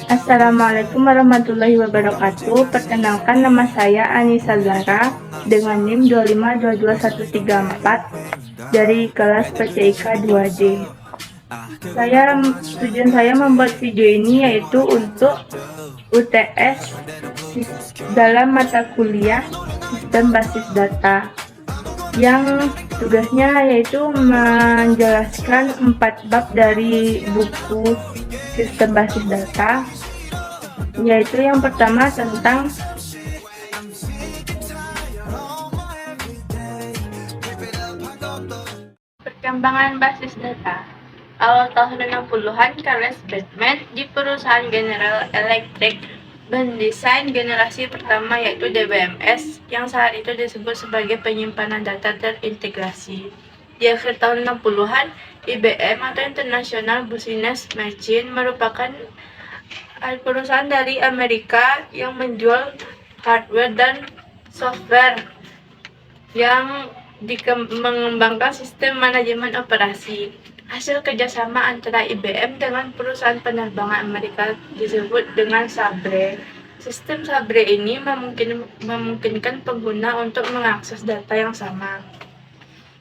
Assalamualaikum warahmatullahi wabarakatuh. Perkenalkan, nama saya Anissa Zara dengan NIM 2522134 dari kelas PCIK 2D. Tujuan saya membuat video ini yaitu untuk UTS dalam mata kuliah Sistem Basis Data, yang tugasnya yaitu menjelaskan 4 bab dari buku Sistem Basis Data, yaitu yang pertama tentang perkembangan basis data. Awal tahun 60-an, Charles Babbage di perusahaan General Electric mendesain generasi pertama, yaitu DBMS, yang saat itu disebut sebagai penyimpanan data terintegrasi. Di akhir tahun 60-an, IBM atau International Business Machine merupakan perusahaan dari Amerika yang menjual hardware dan software yang mengembangkan sistem manajemen operasi. Hasil kerjasama antara IBM dengan perusahaan penerbangan Amerika disebut dengan Sabre. Sistem Sabre ini memungkinkan pengguna untuk mengakses data yang sama.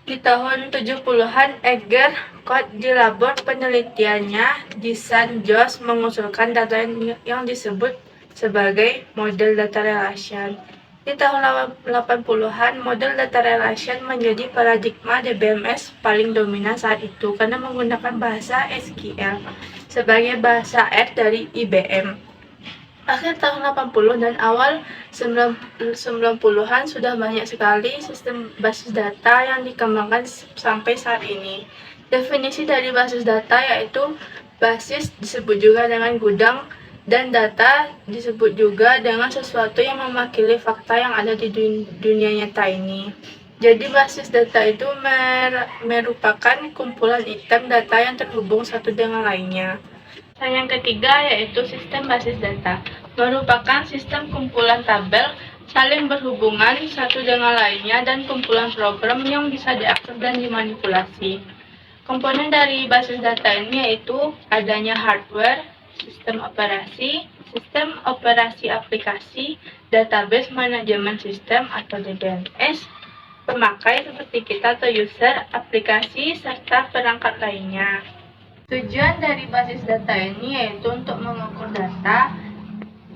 Di tahun 70-an, Edgar Koch di labor penelitiannya di San Jose mengusulkan data yang disebut sebagai model data relation. Di tahun 80-an, model data relation menjadi paradigma DBMS paling dominan saat itu karena menggunakan bahasa SQL sebagai bahasa R dari IBM. Akhir tahun 80 dan awal 90-an sudah banyak sekali sistem basis data yang dikembangkan sampai saat ini. Definisi dari basis data yaitu basis disebut juga dengan gudang, dan data disebut juga dengan sesuatu yang mewakili fakta yang ada di dunia nyata ini. Jadi basis data itu merupakan kumpulan item data yang terhubung satu dengan lainnya. Dan yang ketiga yaitu sistem basis data, merupakan sistem kumpulan tabel saling berhubungan satu dengan lainnya dan kumpulan program yang bisa diakses dan dimanipulasi. Komponen dari basis data ini yaitu adanya hardware, sistem operasi aplikasi, database manajemen sistem atau DBMS, pemakai seperti kita atau user, aplikasi, serta perangkat lainnya. Tujuan dari basis data ini yaitu untuk mengukur data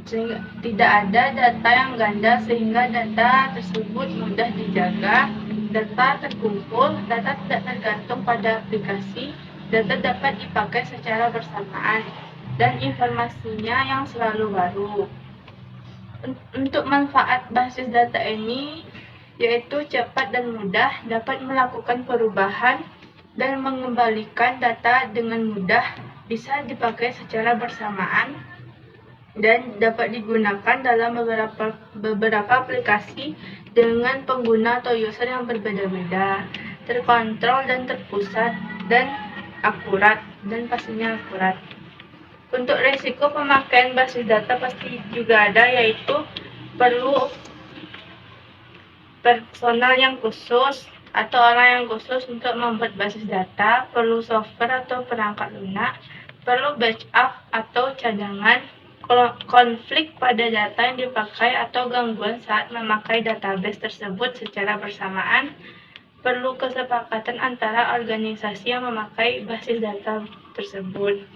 sehingga tidak ada data yang ganda, sehingga data tersebut mudah dijaga, data terkumpul, data tidak tergantung pada aplikasi, data dapat dipakai secara bersamaan, dan informasinya yang selalu baru. Untuk manfaat basis data ini yaitu cepat dan mudah, dapat melakukan perubahan dan mengembalikan data dengan mudah, bisa dipakai secara bersamaan, dan dapat digunakan dalam beberapa aplikasi dengan pengguna atau user yang berbeda-beda, terkontrol dan terpusat, dan akurat, dan pastinya akurat. Untuk risiko pemakaian basis data pasti juga ada, yaitu perlu personal yang khusus atau orang yang khusus untuk membuat basis data, perlu software atau perangkat lunak, perlu backup atau cadangan, konflik pada data yang dipakai atau gangguan saat memakai database tersebut secara bersamaan, perlu kesepakatan antara organisasi yang memakai basis data tersebut.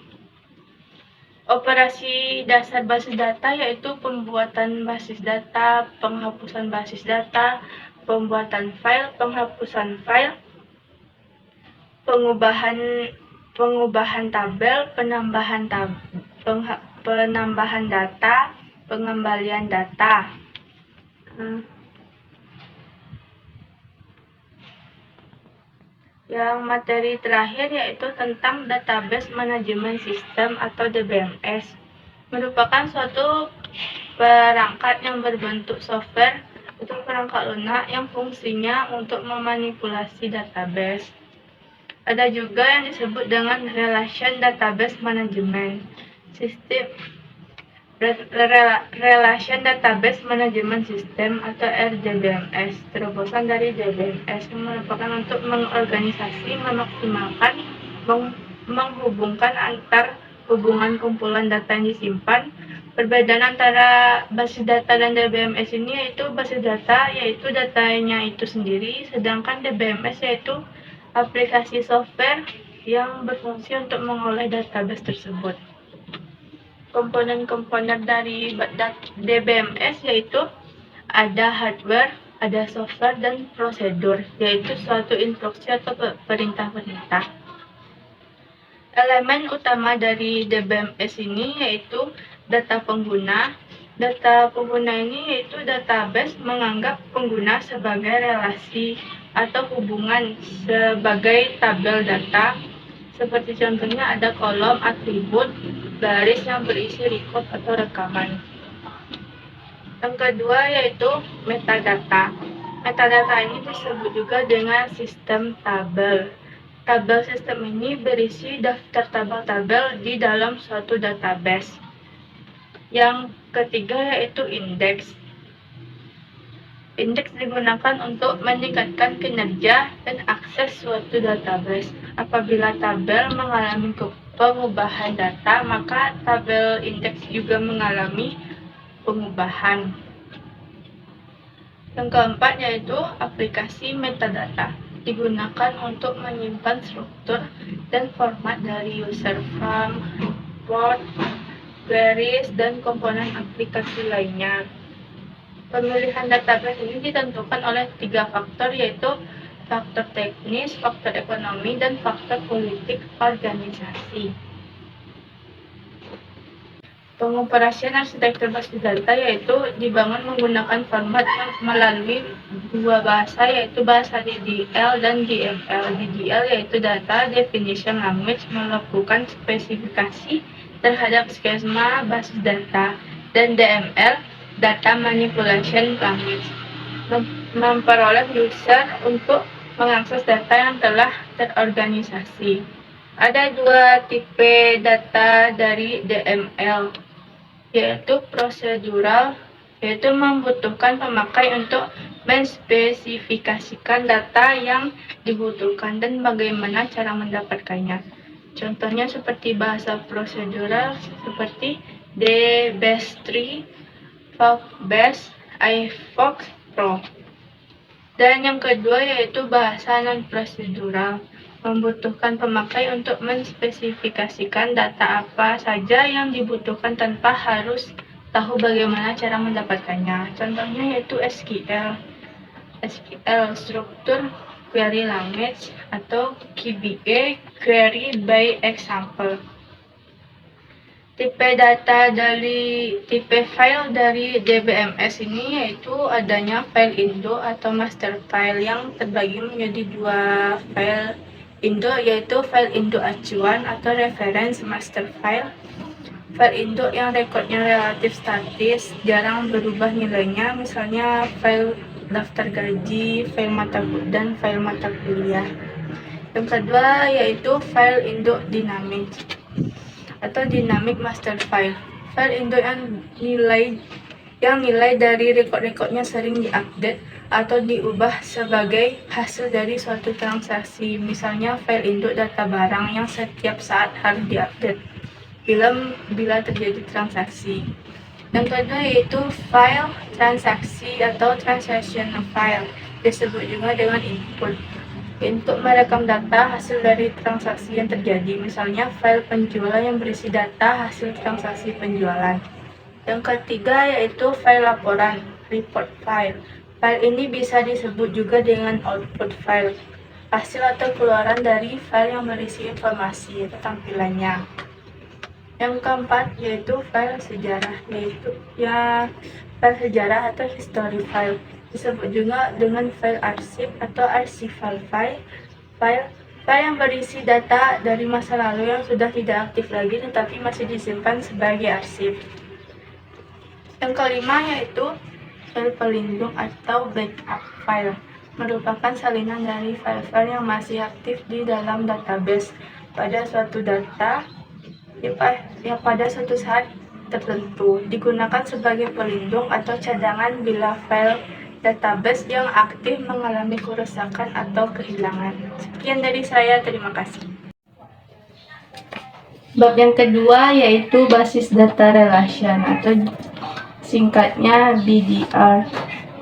Operasi dasar basis data yaitu pembuatan basis data, penghapusan basis data, pembuatan file, penghapusan file, pengubahan tabel, penambahan data, pengembalian data. Yang materi terakhir yaitu tentang database manajemen sistem atau DBMS, merupakan suatu perangkat yang berbentuk software atau perangkat lunak yang fungsinya untuk memanipulasi database. Ada juga yang disebut dengan Relation Database Management System, Relation Database Management System atau RDBMS, terobosan dari DBMS yang merupakan untuk mengorganisasi, memaksimalkan, menghubungkan antar hubungan kumpulan data yang disimpan. Perbedaan antara basis data dan DBMS ini yaitu basis data yaitu datanya itu sendiri, sedangkan DBMS yaitu aplikasi software yang berfungsi untuk mengolah database tersebut. Komponen-komponen dari DBMS yaitu ada hardware, ada software, dan prosedur, yaitu suatu instruksi atau perintah-perintah. Elemen utama dari DBMS ini yaitu data pengguna. Data pengguna ini yaitu database menganggap pengguna sebagai relasi atau hubungan sebagai tabel data. Seperti contohnya ada kolom, atribut, baris yang berisi record atau rekaman. Yang kedua yaitu metadata. Metadata ini disebut juga dengan sistem tabel. Tabel sistem ini berisi daftar tabel-tabel di dalam suatu database. Yang ketiga yaitu indeks. Indeks digunakan untuk meningkatkan kinerja dan akses suatu database. Apabila tabel mengalami pengubahan data, maka tabel indeks juga mengalami pengubahan. Yang keempat yaitu aplikasi metadata. Digunakan untuk menyimpan struktur dan format dari user form, report, queries, dan komponen aplikasi lainnya. Pemilihan database ini ditentukan oleh 3 faktor yaitu faktor teknis, faktor ekonomi, dan faktor politik organisasi. Pengoperasian arsitektur basis data yaitu dibangun menggunakan format yang melalui 2 bahasa yaitu bahasa DDL dan DML. DDL yaitu Data Definition Language melakukan spesifikasi terhadap skema basis data, dan DML Data Manipulation Language memperoleh user untuk mengakses data yang telah terorganisasi. Ada 2 tipe data dari DML, yaitu prosedural, yaitu membutuhkan pemakai untuk menspesifikasikan data yang dibutuhkan dan bagaimana cara mendapatkannya. Contohnya seperti bahasa prosedural seperti DBase3, VBase, iFox Pro. Dan yang kedua yaitu bahasa non-prosedural, membutuhkan pemakai untuk menspesifikasikan data apa saja yang dibutuhkan tanpa harus tahu bagaimana cara mendapatkannya. Contohnya yaitu SQL, Structure Query Language, atau QBE, Query by Example. Tipe file dari DBMS ini yaitu adanya file Indo atau master file yang terbagi menjadi 2 file Indo, yaitu file Indo acuan atau reference master file. File Indo yang rekodnya relatif statis, jarang berubah nilainya, misalnya file daftar gaji, file mata dan file mata kuliah. Yang kedua yaitu file Indo dynamic atau dynamic master file. File Indo yang nilai dari record-recordnya sering diupdate atau diubah sebagai hasil dari suatu transaksi. Misalnya file Indo data barang yang setiap saat harus diupdate bila terjadi transaksi. Yang kedua yaitu file transaksi atau transaction file, disebut juga dengan input, untuk merekam data hasil dari transaksi yang terjadi, misalnya file penjualan yang berisi data hasil transaksi penjualan. Yang ketiga yaitu file laporan, report file. File ini bisa disebut juga dengan output file, hasil atau keluaran dari file yang berisi informasi tampilannya. Yang keempat yaitu file sejarah, file sejarah atau history file, disebut juga dengan file arsip atau archival file. File yang berisi data dari masa lalu yang sudah tidak aktif lagi tetapi masih disimpan sebagai arsip. Yang kelima yaitu file pelindung atau backup file, merupakan salinan dari file-file yang masih aktif di dalam database pada suatu data yang pada suatu saat tertentu, digunakan sebagai pelindung atau cadangan bila file database yang aktif mengalami kerusakan atau kehilangan. Sekian dari saya, terima kasih. Bab yang kedua yaitu basis data relation atau singkatnya BDR.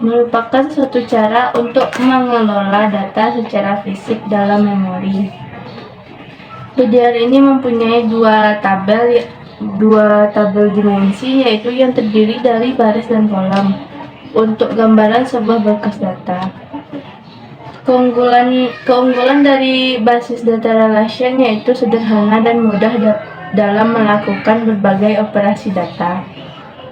Merupakan suatu cara untuk mengelola data secara fisik dalam memori. BDR ini mempunyai dua tabel dimensi, yaitu yang terdiri dari baris dan kolom untuk gambaran sebuah berkas data. Keunggulan dari basis data relation yaitu sederhana dan mudah dalam melakukan berbagai operasi data.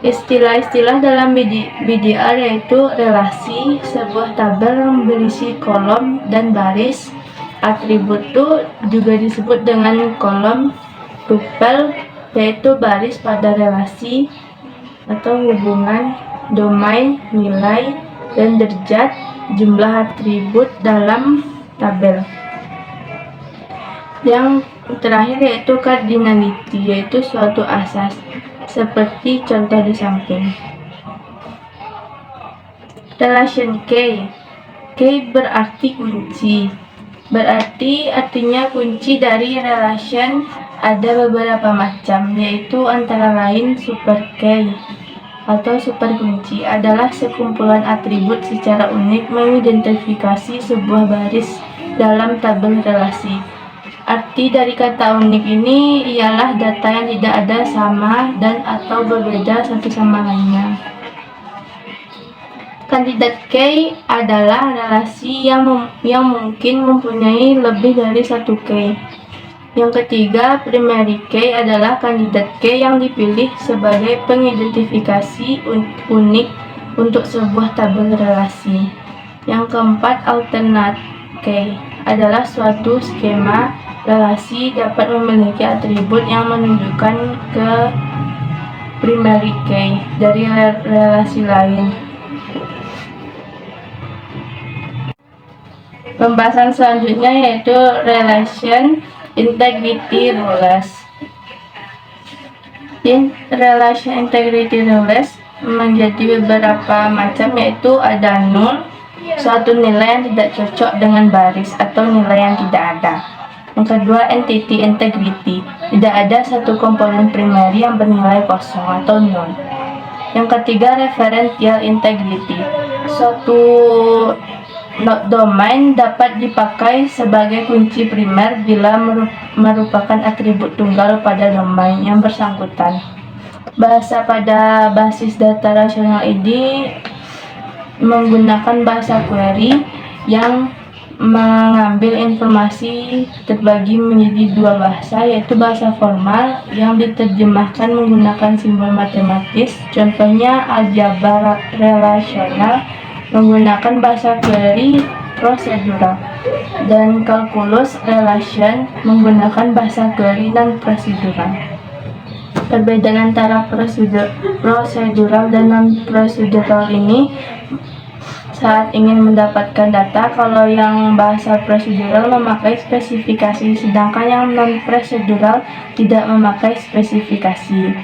Istilah-istilah dalam BDR yaitu relasi, sebuah tabel yang berisi kolom dan baris. Atribut itu juga disebut dengan kolom, tupel yaitu baris pada relasi atau hubungan, domain, nilai, dan derajat jumlah atribut dalam tabel. Yang terakhir yaitu cardinality, yaitu suatu asas, seperti contoh di samping. Relation key. Key berarti kunci. Artinya kunci dari relation ada beberapa macam, yaitu antara lain super key atau super kunci adalah sekumpulan atribut secara unik mengidentifikasi sebuah baris dalam tabel relasi. Arti dari kata unik ini ialah data yang tidak ada sama dan atau berbeda satu sama lainnya. Kandidat key adalah relasi yang mungkin mempunyai lebih dari satu key. Yang ketiga, primary key adalah kandidat key yang dipilih sebagai pengidentifikasi unik untuk sebuah tabel relasi. Yang keempat, alternate key adalah suatu skema relasi dapat memiliki atribut yang menunjukkan ke primary key dari relasi lain. Pembahasan selanjutnya yaitu relation integrity rules. Relation integrity rules menjadi beberapa macam, yaitu ada null, suatu nilai yang tidak cocok dengan baris atau nilai yang tidak ada. Yang kedua, entity integrity, tidak ada satu komponen primary yang bernilai kosong atau null. Yang ketiga, referential integrity, suatu domain dapat dipakai sebagai kunci primer bila merupakan atribut tunggal pada domain yang bersangkutan. Bahasa pada basis data rasional ini menggunakan bahasa query yang mengambil informasi terbagi menjadi dua bahasa, yaitu bahasa formal yang diterjemahkan menggunakan simbol matematis, contohnya aljabar relasional, menggunakan bahasa query prosedural, dan kalkulus relation menggunakan bahasa query non-prosedural. Perbedaan antara prosedural dan non-prosedural ini saat ingin mendapatkan data, kalau yang bahasa prosedural memakai spesifikasi, sedangkan yang non-prosedural tidak memakai spesifikasi.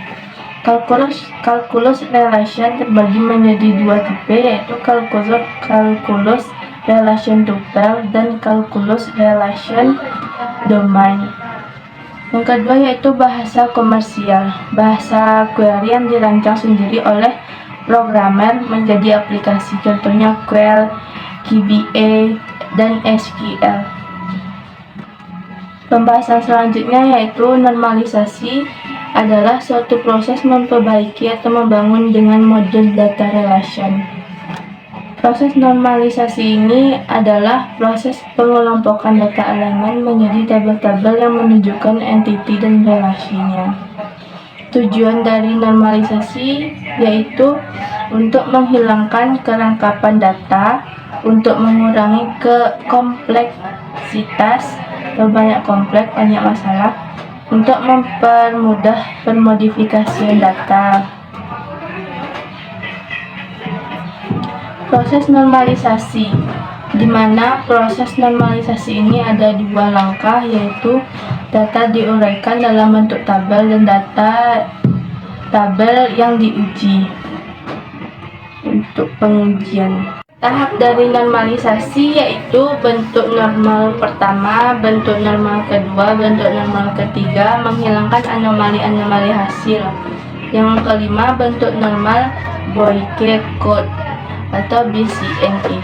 Kalkulus relation terbagi menjadi dua tipe, yaitu kalkulus relation tuple dan kalkulus relation domain. Yang kedua yaitu bahasa komersial, bahasa query yang dirancang sendiri oleh programmer menjadi aplikasi, contohnya Quell, KBA, dan SQL. Pembahasan selanjutnya yaitu normalisasi, adalah suatu proses memperbaiki atau membangun dengan model data relation. Proses normalisasi ini adalah proses pengelompokan data elemen menjadi tabel-tabel yang menunjukkan entiti dan relasinya. Tujuan dari normalisasi yaitu untuk menghilangkan kerangkapan data, untuk mengurangi kompleksitas atau banyak masalah, untuk mempermudah pemodifikasian data. Proses normalisasi, di mana proses normalisasi ini ada dua langkah, yaitu data diuraikan dalam bentuk tabel dan data tabel yang diuji. Untuk pengujian, Tahap dari normalisasi yaitu bentuk normal pertama, bentuk normal kedua, bentuk normal ketiga, menghilangkan anomali-anomali hasil. Yang kelima, bentuk normal Boyke-Codd atau BCNE.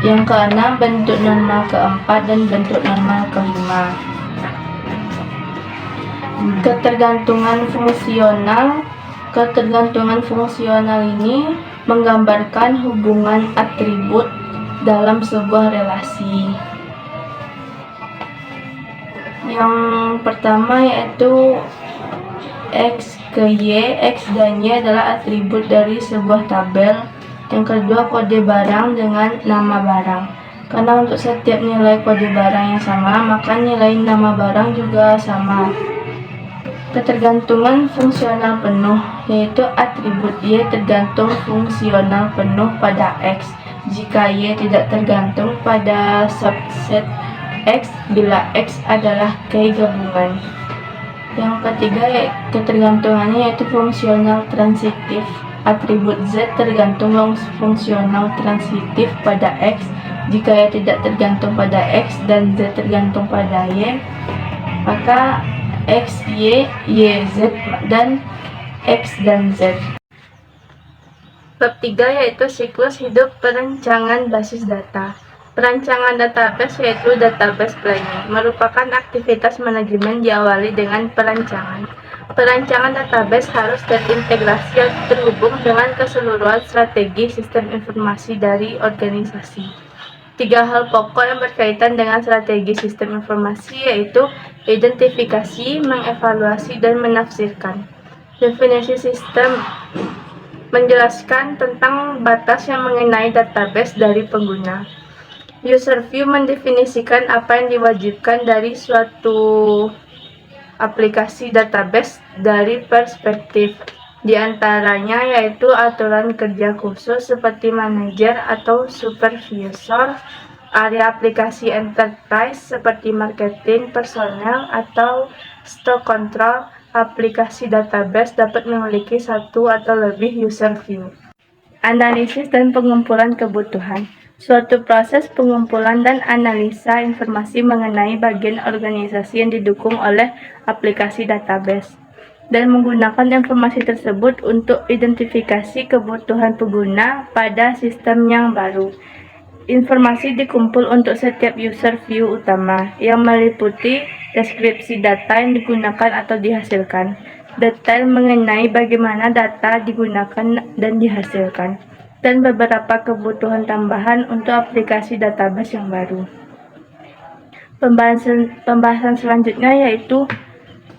Yang keenam, bentuk normal keempat dan bentuk normal kelima. Ketergantungan fungsional ini menggambarkan hubungan atribut dalam sebuah relasi. Yang pertama yaitu X ke Y. X dan Y adalah atribut dari sebuah tabel. Yang kedua, kode barang dengan nama barang. Karena untuk setiap nilai kode barang yang sama, maka nilai nama barang juga sama. Ketergantungan fungsional penuh, yaitu atribut Y tergantung fungsional penuh pada X jika Y tidak tergantung pada subset X bila X adalah K gabungan. Yang ketiga, ketergantungannya yaitu fungsional transitif. Atribut Z tergantung fungsional transitif pada X jika Y tidak tergantung pada X dan Z tergantung pada Y, maka X, Y, Y, Z, dan X dan Z. Bab 3 yaitu siklus hidup perancangan basis data. Perancangan database yaitu database planning, merupakan aktivitas manajemen diawali dengan perancangan. Perancangan database harus terintegrasi atau terhubung dengan keseluruhan strategi sistem informasi dari organisasi. 3 hal pokok yang berkaitan dengan strategi sistem informasi yaitu identifikasi, mengevaluasi, dan menafsirkan. Definisi sistem menjelaskan tentang batas yang mengenai database dari pengguna. User view mendefinisikan apa yang diwajibkan dari suatu aplikasi database dari perspektif di antaranya yaitu aturan kerja khusus seperti manajer atau supervisor, area aplikasi enterprise seperti marketing, personel, atau stock control. Aplikasi database dapat memiliki satu atau lebih user view. Analisis dan pengumpulan kebutuhan. Suatu proses pengumpulan dan analisa informasi mengenai bagian organisasi yang didukung oleh aplikasi database dan menggunakan informasi tersebut untuk identifikasi kebutuhan pengguna pada sistem yang baru. Informasi dikumpul untuk setiap user view utama yang meliputi deskripsi data yang digunakan atau dihasilkan, detail mengenai bagaimana data digunakan dan dihasilkan, dan beberapa kebutuhan tambahan untuk aplikasi database yang baru. Pembahasan selanjutnya yaitu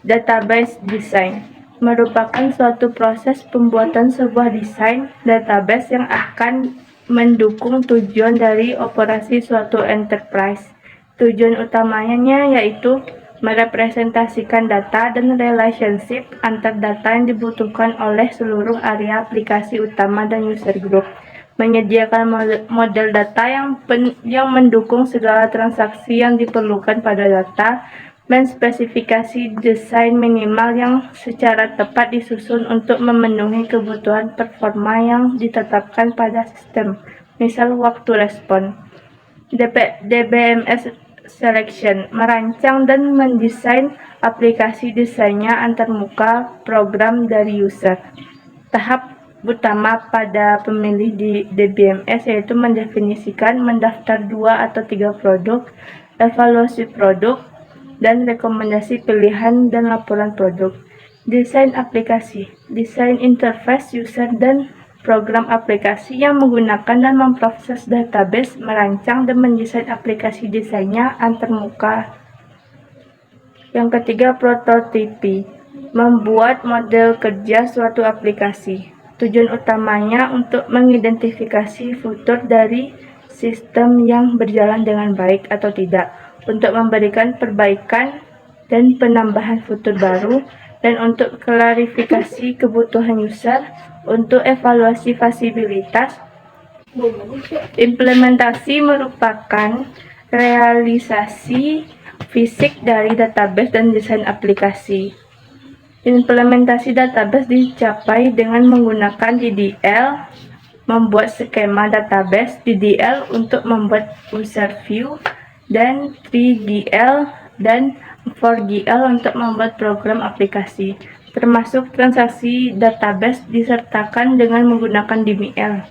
database design, merupakan suatu proses pembuatan sebuah desain database yang akan mendukung tujuan dari operasi suatu enterprise. Tujuan utamanya yaitu merepresentasikan data dan relationship antar data yang dibutuhkan oleh seluruh area aplikasi utama dan user group, menyediakan model data yang mendukung segala transaksi yang diperlukan pada data, menspesifikasi desain minimal yang secara tepat disusun untuk memenuhi kebutuhan performa yang ditetapkan pada sistem, misal waktu respon. DBMS selection, merancang dan mendesain aplikasi desainnya antarmuka program dari user. Tahap utama pada pemilih di DBMS yaitu mendefinisikan, mendaftar 2 atau 3 produk, evaluasi produk, dan rekomendasi pilihan dan laporan produk. Desain aplikasi, desain interface user dan program aplikasi yang menggunakan dan memproses database, merancang dan mendesain aplikasi desainnya antarmuka. Yang ketiga, prototipi, membuat model kerja suatu aplikasi. Tujuan utamanya untuk mengidentifikasi fitur dari sistem yang berjalan dengan baik atau tidak, untuk memberikan perbaikan dan penambahan fitur baru, dan untuk klarifikasi kebutuhan user, untuk evaluasi fasilitas. Implementasi merupakan realisasi fisik dari database dan desain aplikasi. Implementasi database dicapai dengan menggunakan DDL, membuat skema database, DDL untuk membuat user view, dan 3GL dan 4GL untuk membuat program aplikasi, termasuk transaksi database disertakan dengan menggunakan DML.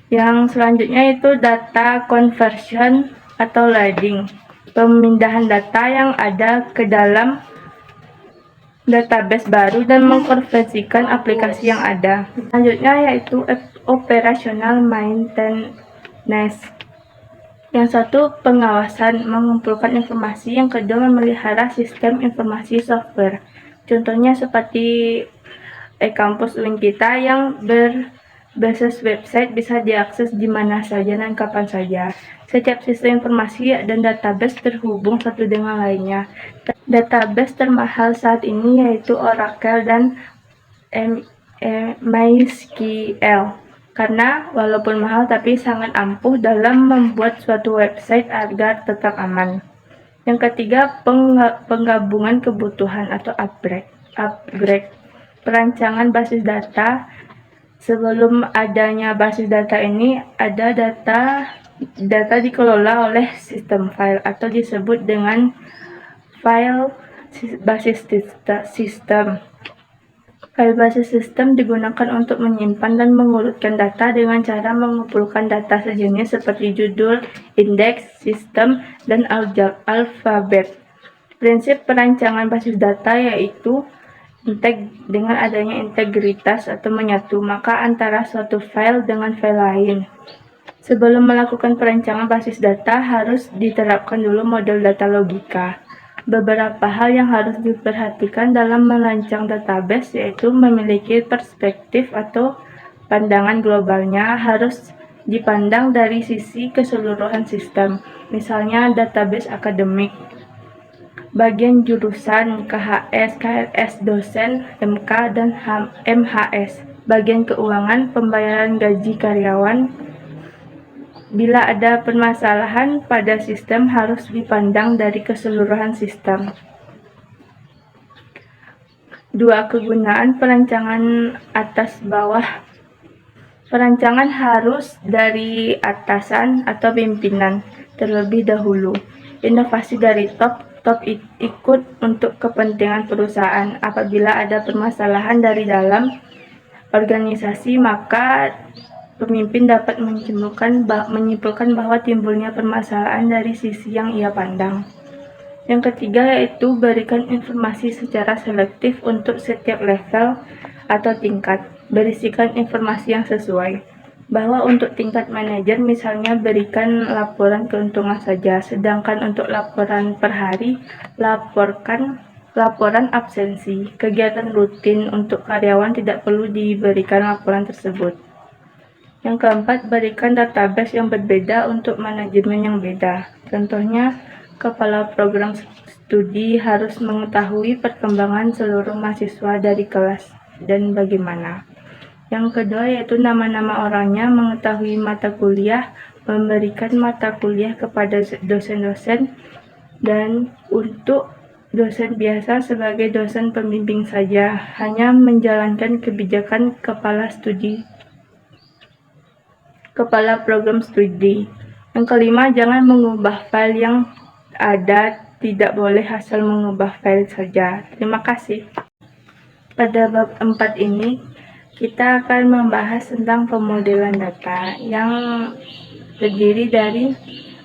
Yang selanjutnya itu data conversion atau loading, pemindahan data yang ada ke dalam database baru dan mengkonversikan aplikasi yang ada. Selanjutnya yaitu operational maintenance. Yang satu, pengawasan, mengumpulkan informasi. Yang kedua, memelihara sistem informasi software. Contohnya seperti e-kampus UIN kita yang berbasis website bisa diakses di mana saja dan kapan saja. Setiap sistem informasi dan database terhubung satu dengan lainnya. Database termahal saat ini yaitu Oracle dan MySQL. Karena walaupun mahal tapi sangat ampuh dalam membuat suatu website agar tetap aman. Yang ketiga, penggabungan kebutuhan atau upgrade. Perancangan basis data. Sebelum adanya basis data ini, ada data dikelola oleh sistem file atau disebut dengan file basis sistem. File basis sistem digunakan untuk menyimpan dan mengurutkan data dengan cara mengumpulkan data sejenis seperti judul, indeks, sistem, dan alfabet. Prinsip perancangan basis data yaitu dengan adanya integritas atau menyatu maka antara suatu file dengan file lain. Sebelum melakukan perancangan basis data harus diterapkan dulu model data logika. Beberapa hal yang harus diperhatikan dalam merancang database yaitu memiliki perspektif atau pandangan globalnya harus dipandang dari sisi keseluruhan sistem. Misalnya database akademik, bagian jurusan, KHS, KLS, dosen, MK, dan MHS, bagian keuangan, pembayaran gaji karyawan. Bila ada permasalahan pada sistem harus dipandang dari keseluruhan sistem. 2. Kegunaan perancangan atas bawah. Perancangan harus dari atasan atau pimpinan terlebih dahulu. Inovasi dari top ikut untuk kepentingan perusahaan. Apabila ada permasalahan dari dalam organisasi maka pemimpin dapat menyimpulkan bahwa timbulnya permasalahan dari sisi yang ia pandang. Yang ketiga yaitu berikan informasi secara selektif untuk setiap level atau tingkat. Berisikan informasi yang sesuai. Bahwa untuk tingkat manajer misalnya berikan laporan keuntungan saja, sedangkan untuk laporan per hari laporkan laporan absensi. Kegiatan rutin untuk karyawan tidak perlu diberikan laporan tersebut. Yang keempat, berikan database yang berbeda untuk manajemen yang beda. Contohnya, kepala program studi harus mengetahui perkembangan seluruh mahasiswa dari kelas dan bagaimana. Yang kedua yaitu nama-nama orangnya, mengetahui mata kuliah, memberikan mata kuliah kepada dosen-dosen, dan untuk dosen biasa sebagai dosen pembimbing saja, hanya menjalankan kebijakan kepala program studi. Yang kelima, jangan mengubah file yang ada, tidak boleh asal mengubah file saja. Terima kasih. Pada bab 4 ini, kita akan membahas tentang pemodelan data yang terdiri dari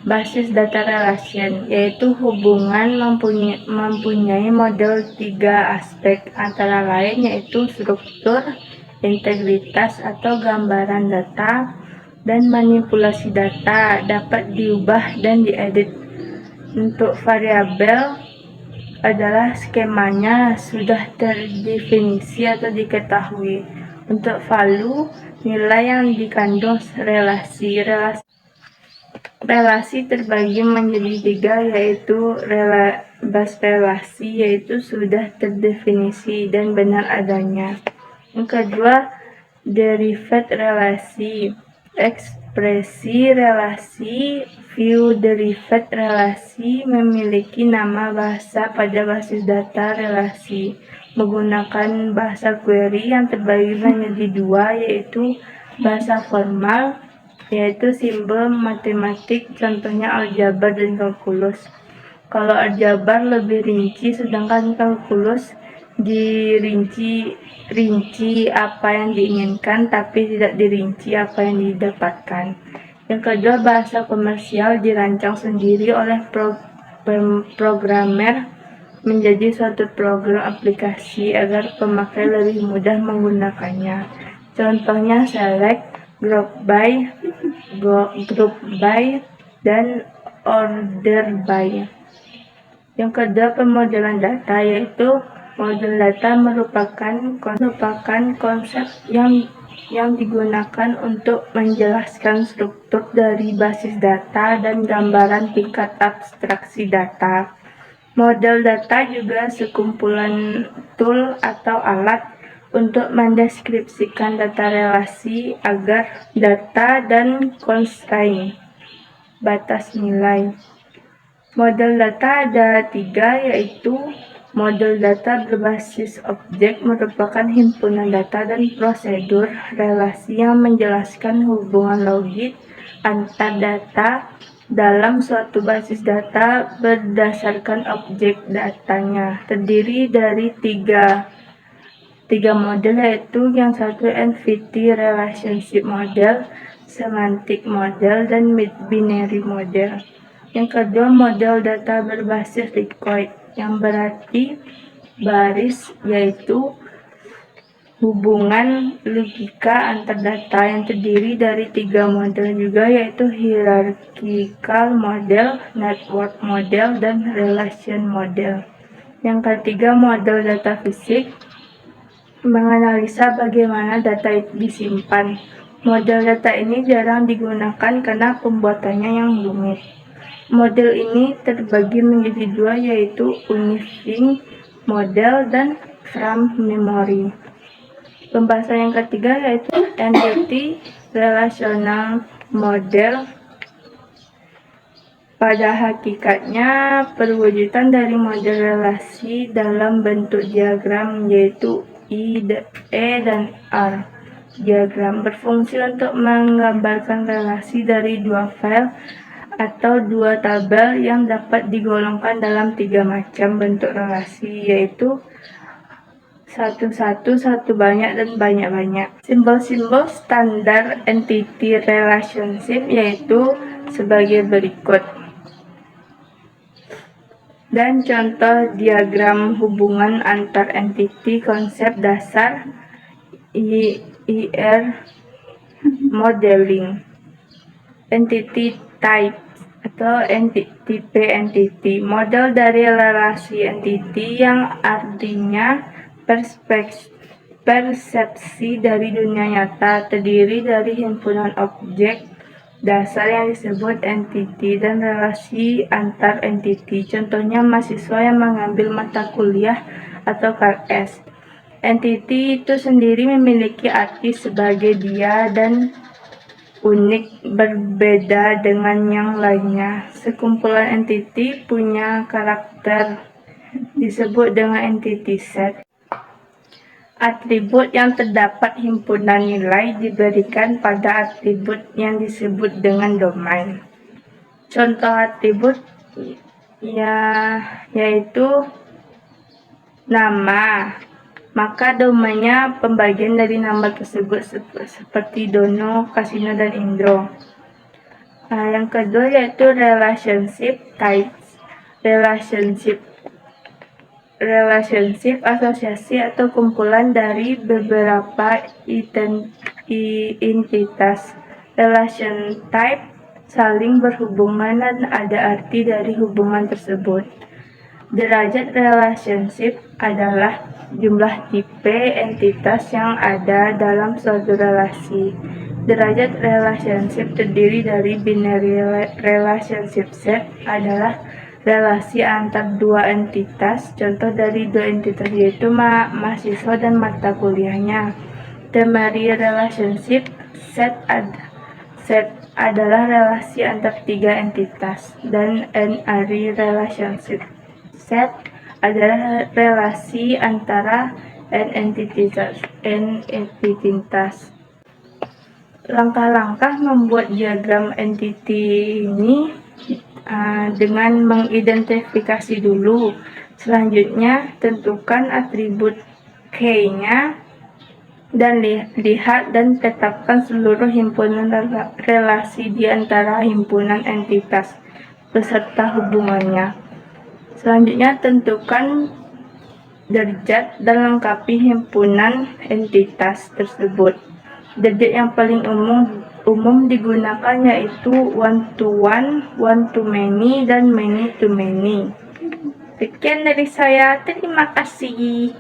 basis data relation, yaitu hubungan mempunyai model 3 aspek, antara lain yaitu struktur, integritas atau gambaran data, dan manipulasi data dapat diubah dan diedit. Untuk variabel adalah skemanya sudah terdefinisi atau diketahui. Untuk value, nilai yang dikandung relasi terbagi menjadi 3 yaitu base relasi yaitu sudah terdefinisi dan benar adanya. Yang kedua, derived relasi, ekspresi relasi, view derived relasi memiliki nama bahasa pada basis data relasi menggunakan bahasa query yang terbagi menjadi 2 yaitu Bahasa formal yaitu simbol matematik, contohnya aljabar dan kalkulus. Kalau aljabar lebih rinci, sedangkan kalkulus rinci apa yang diinginkan tapi tidak dirinci apa yang didapatkan. Yang kedua, bahasa komersial dirancang sendiri oleh programmer menjadi suatu program aplikasi agar pemakai lebih mudah menggunakannya. Contohnya select, group by, dan order by. Yang kedua, pemodelan data, yaitu model data merupakan konsep yang digunakan untuk menjelaskan struktur dari basis data dan gambaran tingkat abstraksi data. Model data juga sekumpulan tool atau alat untuk mendeskripsikan data relasi agar data dan constraint batas nilai. Model data ada 3, yaitu model data berbasis objek merupakan himpunan data dan prosedur relasi yang menjelaskan hubungan logik antar data dalam suatu basis data berdasarkan objek datanya. Terdiri dari tiga model, yaitu yang satu entity relationship model, semantic model, dan binary model. Yang kedua, model data berbasis record, yang berarti baris, yaitu hubungan logika antar data yang terdiri dari 3 model juga, yaitu hierarchical model, network model, dan relation model. Yang ketiga, model data fisik, menganalisa bagaimana data itu disimpan. Model data ini jarang digunakan karena pembuatannya yang rumit. Model ini terbagi menjadi 2, yaitu unifying model dan from memory. Pembahasan yang ketiga yaitu entity relational model. Pada hakikatnya, perwujudan dari model relasi dalam bentuk diagram, yaitu E dan R. Diagram berfungsi untuk menggambarkan relasi dari 2 file atau 2 tabel yang dapat digolongkan dalam 3 macam bentuk relasi, yaitu satu-satu, satu banyak, dan banyak-banyak. Simbol-simbol standar entity relationship yaitu sebagai berikut. Dan contoh diagram hubungan antar entity, konsep dasar IR modeling. Entity type atau tipe entity, model dari relasi entity yang artinya persepsi dari dunia nyata, terdiri dari himpunan objek dasar yang disebut entity dan relasi antar entity. Contohnya mahasiswa yang mengambil mata kuliah atau KS. Entity itu sendiri memiliki arti sebagai dia dan unik, berbeda dengan yang lainnya. Sekumpulan entity punya karakter disebut dengan entity set. Atribut yang terdapat himpunan nilai diberikan pada atribut yang disebut dengan domain. Contoh atribut yaitu nama, maka domainnya pembagian dari nama tersebut seperti Dono, Kasino, dan Indro. Yang kedua yaitu relationship types. Relationship asosiasi atau kumpulan dari beberapa entitas. Relation type saling berhubungan dan ada arti dari hubungan tersebut. Derajat relationship adalah jumlah tipe entitas yang ada dalam suatu relasi. Derajat relationship terdiri dari binary relationship set adalah relasi antar 2 entitas. Contoh dari 2 entitas yaitu mahasiswa dan mata kuliahnya. Ternary relationship set adalah relasi antar 3 entitas, dan n-ary relationship set adalah relasi antara n entitas. Langkah-langkah membuat diagram entity ini dengan mengidentifikasi dulu. Selanjutnya, tentukan atribut K-nya dan lihat dan tetapkan seluruh himpunan relasi di antara himpunan entitas beserta hubungannya. Selanjutnya, tentukan derajat dan lengkapi himpunan entitas tersebut. Derajat yang paling umum digunakan yaitu one to one, one to many, dan many to many. Sekian dari saya, terima kasih.